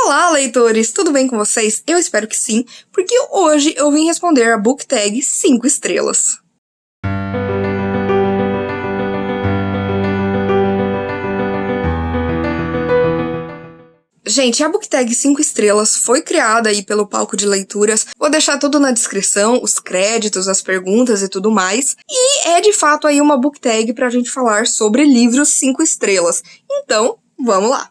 Olá, leitores! Tudo bem com vocês? Eu espero que sim, porque hoje eu vim responder a book tag 5 estrelas. Gente, a book tag 5 estrelas foi criada aí pelo Palco de Leituras. Vou deixar tudo na descrição, os créditos, as perguntas e tudo mais. E é de fato aí uma book tag pra gente falar sobre livros 5 estrelas. Então, vamos lá!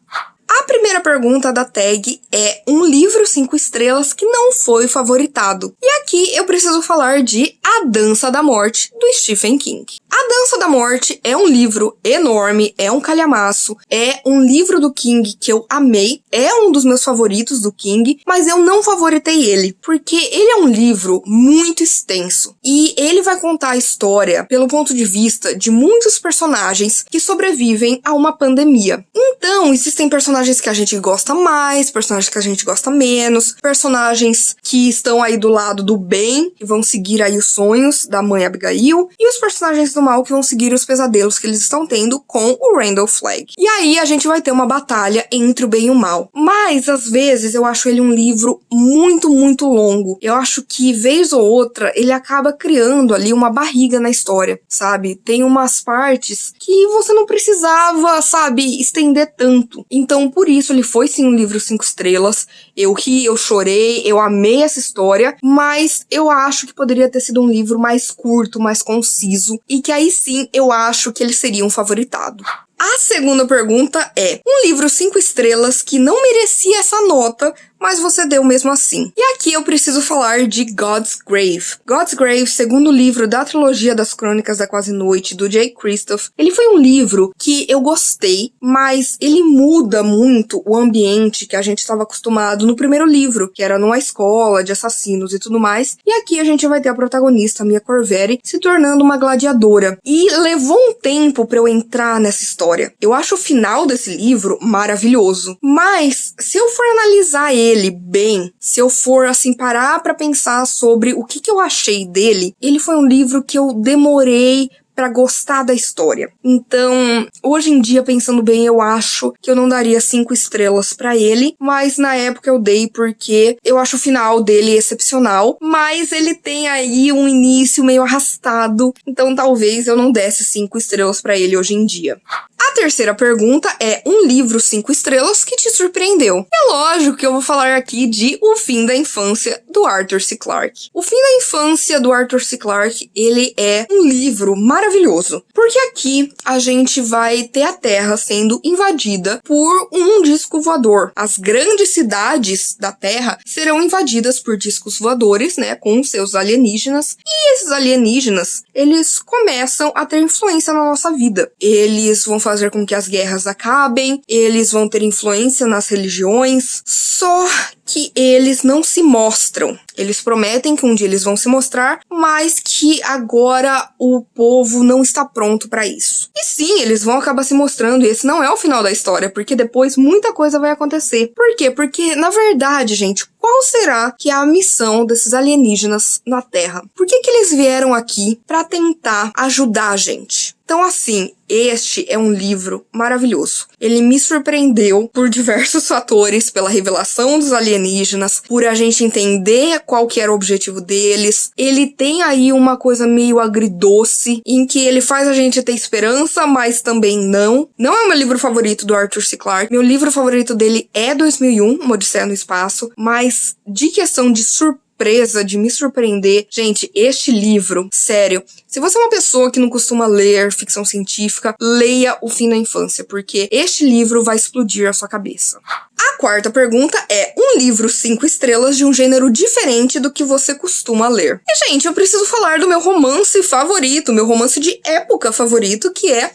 A primeira pergunta da tag é um livro 5 estrelas que não foi favoritado. E aqui eu preciso falar de A Dança da Morte, do Stephen King. A Dança da Morte é um livro enorme, é um calhamaço, é um livro do King que eu amei, é um dos meus favoritos do King, mas eu não favoritei ele, porque ele é um livro muito extenso. E ele vai contar a história pelo ponto de vista de muitos personagens que sobrevivem a uma pandemia. Então, existem personagens que a gente gosta mais, personagens que a gente gosta menos, personagens que estão aí do lado do bem e vão seguir aí os sonhos da mãe Abigail, e os personagens do mal que vão seguir os pesadelos que eles estão tendo com o Randall Flagg. E aí a gente vai ter uma batalha entre o bem e o mal. Mas, às vezes, eu acho ele um livro muito longo. Eu acho que, vez ou outra, ele acaba criando ali uma barriga na história, sabe? Tem umas partes que você não precisava, sabe, estender tanto. Então, por isso, ele foi sim um livro 5 estrelas. Eu ri, eu chorei, eu amei essa história, mas eu acho que poderia ter sido um livro mais curto, mais conciso, e que aí sim eu acho que ele seria um favoritado. A segunda pergunta é um livro 5 estrelas que não merecia essa nota, mas você deu mesmo assim. E aqui eu preciso falar de God's Grave. God's Grave, segundo livro da trilogia das Crônicas da Quase Noite, do Jay Kristoff. Ele foi um livro que eu gostei, mas ele muda muito o ambiente que a gente estava acostumado no primeiro livro, que era numa escola de assassinos e tudo mais. E aqui a gente vai ter a protagonista, Mia Corveri, se tornando uma gladiadora. E levou um tempo pra eu entrar nessa história. Eu acho o final desse livro maravilhoso, mas se eu for analisar ele bem, se eu for assim parar pra pensar sobre o que eu achei dele, ele foi um livro que eu demorei pra gostar da história. Então, hoje em dia, pensando bem, eu acho que eu não daria 5 estrelas pra ele, mas na época eu dei porque eu acho o final dele excepcional, mas ele tem aí um início meio arrastado, então talvez eu não desse 5 estrelas pra ele hoje em dia. A terceira pergunta é um livro 5 estrelas que te surpreendeu. É lógico que eu vou falar aqui de O Fim da Infância, do Arthur C. Clarke. O Fim da Infância, do Arthur C. Clarke, ele é um livro maravilhoso, porque aqui a gente vai ter a Terra sendo invadida por um disco voador. As grandes cidades da Terra serão invadidas por discos voadores, né, com seus alienígenas, e esses alienígenas, eles começam a ter influência na nossa vida. Eles vão fazer com que as guerras acabem, eles vão ter influência nas religiões, só que eles não se mostram. Eles prometem que um dia eles vão se mostrar, mas que agora o povo não está pronto para isso. E sim, eles vão acabar se mostrando, e esse não é o final da história, porque depois muita coisa vai acontecer. Por quê? Porque, na verdade, gente, qual será que é a missão desses alienígenas na Terra? Por que eles vieram aqui para tentar ajudar a gente? Então, assim, este é um livro maravilhoso. Ele me surpreendeu por diversos fatores, pela revelação dos alienígenas, por a gente entender qual que era o objetivo deles. Ele tem aí uma coisa meio agridoce, em que ele faz a gente ter esperança, mas também não. Não é o meu livro favorito do Arthur C. Clarke. Meu livro favorito dele é 2001, Uma Odisseia no Espaço, mas de questão de surpresa, de me surpreender, gente, este livro, sério, se você é uma pessoa que não costuma ler ficção científica, leia O Fim da Infância, porque este livro vai explodir a sua cabeça. A quarta pergunta é um livro 5 estrelas de um gênero diferente do que você costuma ler. E, gente, eu preciso falar do meu romance favorito, meu romance de época favorito, que é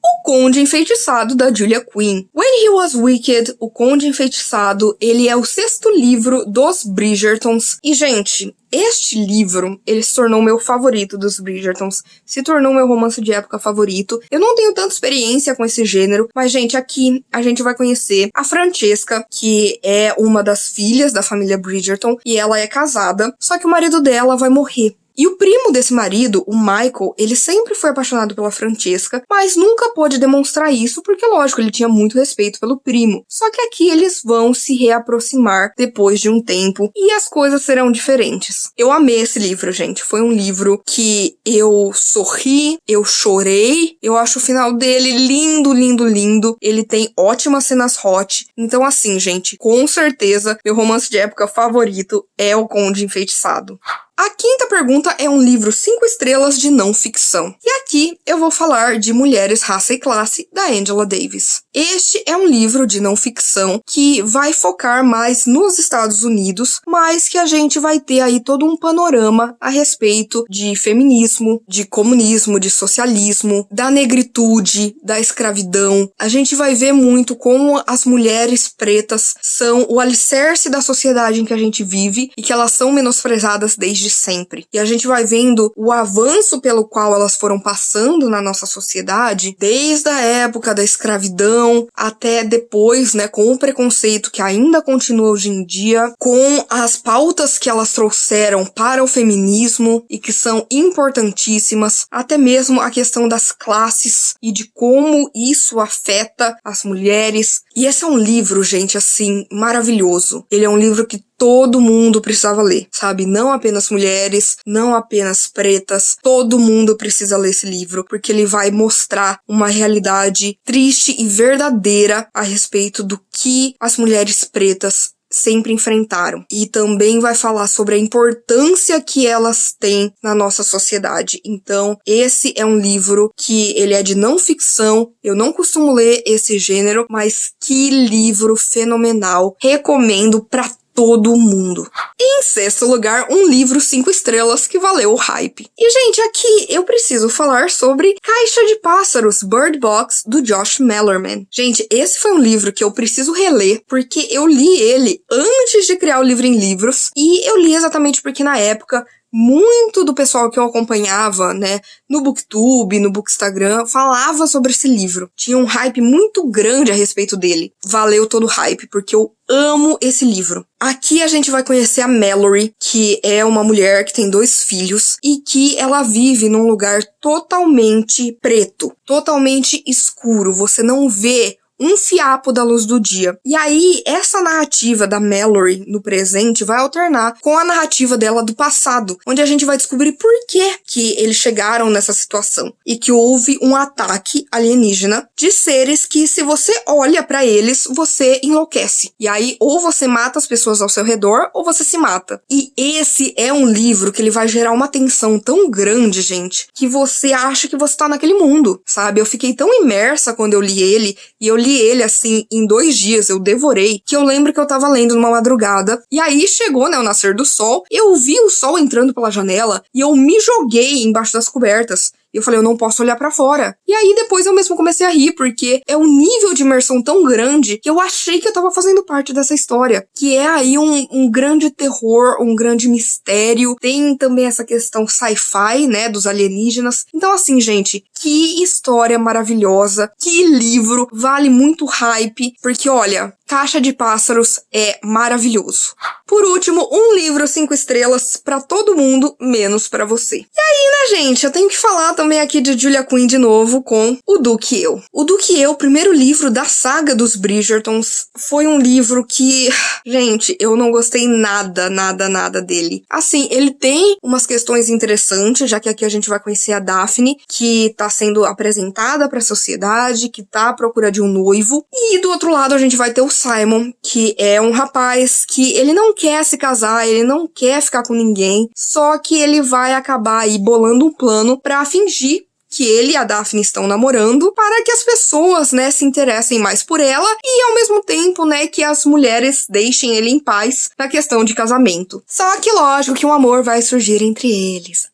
O Conde Enfeitiçado, da Julia Quinn. When He Was Wicked, O Conde Enfeitiçado, ele é o 6º livro dos Bridgertons. E, gente, este livro, ele se tornou meu favorito dos Bridgertons, se tornou meu romance de época favorito. Eu não tenho tanta experiência com esse gênero, mas, gente, aqui a gente vai conhecer a Francesca, que é uma das filhas da família Bridgerton, e ela é casada, só que o marido dela vai morrer. E o primo desse marido, o Michael, ele sempre foi apaixonado pela Francesca, mas nunca pôde demonstrar isso porque, lógico, ele tinha muito respeito pelo primo. Só que aqui eles vão se reaproximar depois de um tempo e as coisas serão diferentes. Eu amei esse livro, gente. Foi um livro que eu sorri, eu chorei. Eu acho o final dele lindo, lindo, lindo. Ele tem ótimas cenas hot. Então, assim, gente, com certeza, meu romance de época favorito é O Conde Enfeitiçado. A quinta pergunta é um livro 5 estrelas de não ficção. E aqui eu vou falar de Mulheres, Raça e Classe, da Angela Davis. Este é um livro de não ficção que vai focar mais nos Estados Unidos, mas que a gente vai ter aí todo um panorama a respeito de feminismo, de comunismo, de socialismo, da negritude, da escravidão. A gente vai ver muito como as mulheres pretas são o alicerce da sociedade em que a gente vive e que elas são menosprezadas desde sempre. E a gente vai vendo o avanço pelo qual elas foram passando na nossa sociedade, desde a época da escravidão até depois, né, com o preconceito que ainda continua hoje em dia, com as pautas que elas trouxeram para o feminismo e que são importantíssimas, até mesmo a questão das classes e de como isso afeta as mulheres. E esse é um livro, gente, assim, maravilhoso. Ele é um livro que todo mundo precisava ler, sabe? Não apenas mulheres, não apenas pretas, todo mundo precisa ler esse livro, porque ele vai mostrar uma realidade triste e verdadeira a respeito do que as mulheres pretas sempre enfrentaram. E também vai falar sobre a importância que elas têm na nossa sociedade. Então, esse é um livro que ele é de não ficção. Eu não costumo ler esse gênero, mas que livro fenomenal. Recomendo pra todo mundo. E em sexto lugar, um livro 5 estrelas que valeu o hype. E, gente, aqui eu preciso falar sobre Caixa de Pássaros, Bird Box, do Josh Malerman. Gente, esse foi um livro que eu preciso reler, porque eu li ele antes de criar o Livro em Livros, e eu li exatamente porque na época muito do pessoal que eu acompanhava, né, no Booktube, no Bookstagram, falava sobre esse livro. Tinha um hype muito grande a respeito dele. Valeu todo o hype, porque eu amo esse livro. Aqui a gente vai conhecer a Mallory, que é uma mulher que tem 2 filhos e que ela vive num lugar totalmente preto, totalmente escuro. Você não vê um fiapo da luz do dia. E aí, essa narrativa da Mallory no presente vai alternar com a narrativa dela do passado, onde a gente vai descobrir por que eles chegaram nessa situação. E que houve um ataque alienígena de seres que, se você olha pra eles, você enlouquece. E aí, ou você mata as pessoas ao seu redor, ou você se mata. E esse é um livro que ele vai gerar uma tensão tão grande, gente, que você acha que você tá naquele mundo, sabe? Eu fiquei tão imersa quando eu li ele, e eu li ele, assim, em 2 dias, eu devorei, que eu lembro que eu tava lendo numa madrugada, e aí chegou, né, o nascer do sol, eu vi o sol entrando pela janela, e eu me joguei embaixo das cobertas. E eu falei, eu não posso olhar pra fora. E aí depois eu mesmo comecei a rir, porque é um nível de imersão tão grande que eu achei que eu tava fazendo parte dessa história. Que é aí um grande terror, um grande mistério. Tem também essa questão sci-fi, né, dos alienígenas. Então assim, gente, que história maravilhosa, que livro, vale muito hype, porque olha, Caixa de Pássaros é maravilhoso. Por último, um livro 5 estrelas pra todo mundo, menos pra você. E aí, né, gente, eu tenho que falar também aqui de Julia Quinn de novo com O Duque e Eu. O Duque e Eu, o primeiro livro da saga dos Bridgertons, foi um livro que, gente, eu não gostei nada dele. Assim, ele tem umas questões interessantes, já que aqui a gente vai conhecer a Daphne, que tá sendo apresentada pra sociedade, que tá à procura de um noivo. E do outro lado a gente vai ter o Simon, que é um rapaz que ele não quer se casar, ele não quer ficar com ninguém, só que ele vai acabar aí bolando um plano pra fingir que ele e a Daphne estão namorando, para que as pessoas, né, se interessem mais por ela e, ao mesmo tempo, né, que as mulheres deixem ele em paz na questão de casamento. Só que, lógico, que um amor vai surgir entre eles.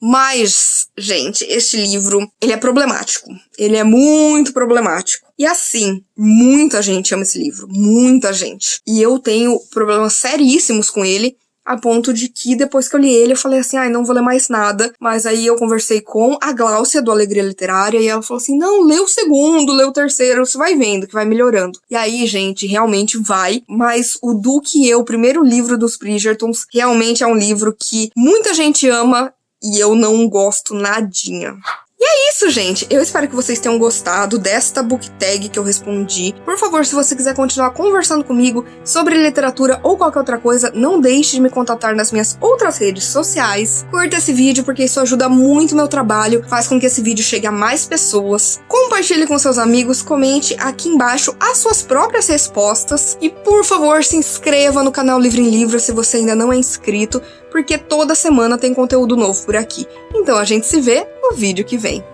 Mas, gente, este livro, ele é problemático. Ele é muito problemático. E assim, muita gente ama esse livro. Muita gente. E eu tenho problemas seríssimos com ele. a ponto de que depois que eu li ele, eu falei assim, ai, não vou ler mais nada. Mas aí eu conversei com a Gláucia, do Alegria Literária, e ela falou assim, não, lê o segundo, lê o terceiro, você vai vendo que vai melhorando. E aí, gente, realmente vai, mas o Duque e Eu, o primeiro livro dos Bridgertons, realmente é um livro que muita gente ama e eu não gosto nadinha. E é isso, gente. Eu espero que vocês tenham gostado desta book tag que eu respondi. Por favor, se você quiser continuar conversando comigo sobre literatura ou qualquer outra coisa, não deixe de me contatar nas minhas outras redes sociais. Curta esse vídeo porque isso ajuda muito o meu trabalho, faz com que esse vídeo chegue a mais pessoas. Compartilhe com seus amigos, comente aqui embaixo as suas próprias respostas. E, por favor, se inscreva no canal Livro em Livro se você ainda não é inscrito, porque toda semana tem conteúdo novo por aqui. Então a gente se vê no vídeo que vem.